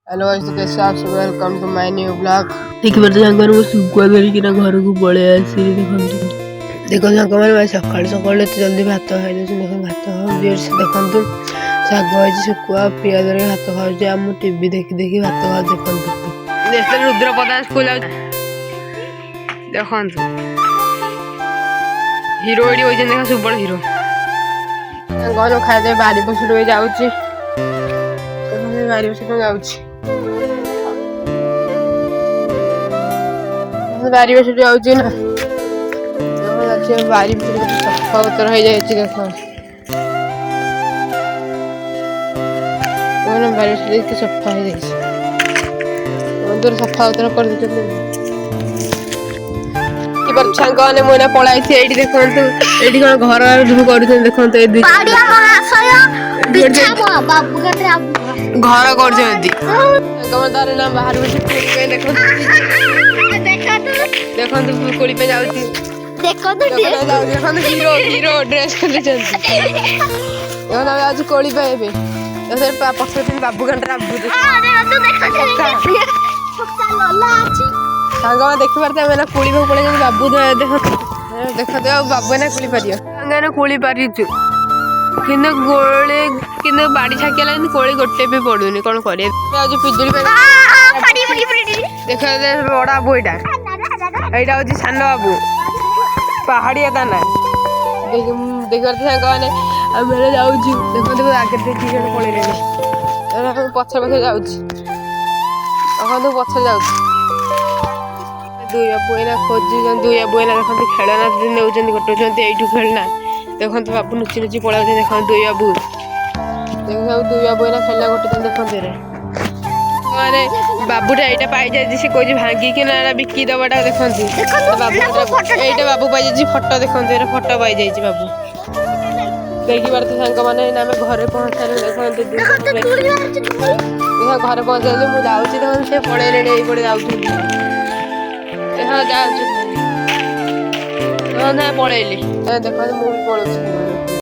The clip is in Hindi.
हेलो गाइस, तो कैसे आप सब? Welcome to my new blog. देखिए बरते सागर वो सुकुआ धरिकिना घर को पळे आसी देखो सागर मैं सकाळ सकाळ तो जल्दी भात खाई दे। देखो भात खाऊ से देखंतु साग आज सुकुआ पियाज रे भात खाऊ जे हम टीवी देखि देखि भात खाऊ देखंतु नेशनल रुद्र प्रधान स्कूल देखंतु हीरो एडी होई जे देखा सुबल हीरो गनो खाइ दे बारी बसुडे जाउची बारी बसुडे जाउची बारी बस जाऊँ ना बारी सफा उतर हो जाए देख बारी बस सफा हो जाए सफा उतर कर सांग मैंने मुझे पलाई ये देखो ये कौन घर कर देखो घर कर ना बाहर देखो देखो कोड़ी पे जाउची देखो हीरो हीरो ड्रेस खोले चलती देखो ना आज कोड़ी पे एबे तो पक्ष दिन बाबू घंटा बाबू सांग देखि पारते मैंने कोड़ी पे पड़े बाबू देखो देखो दे बाबू ना कोड़ी पारियो सांग कोड़ी पारिचु किंतु गोले किंतु बाड़ी छाकिया कोड़ी गोटे भी पड़ुनी कौन करे आज पिजुली देख बड़ा बाबू यहाँ यहाँ हूँ सान बाबू पहाड़िया ता ना देख साग मैंने आम जाऊँ देखो आगे दी जन पड़े पछ पछ जाऊँ देखो पछ जाऊँ दुई बाबू एना खोजुन दुई बाबू एना देखते खेलना नौकरी गोटाउन यू खेलना देखते बाबू नुची नुची पड़ा देख दुई बाबू देख दुई बाबू एना खेलना गोटे देखते माने बाबूटा यहाँ पाई जाए सी कह भांगिकी ना बिकी दबाटा देखते बाबू बाबू पाई जाए फटो देखते फटो पाई जाए बाबू देखी पारे सांग मैंने आम घर पहुँचा देखते घर पहुँचा मुझे जाऊँगी से पड़े पड़े जाऊँ हाँ जाऊँ पड़ेली देखो मुझे पड़ोसी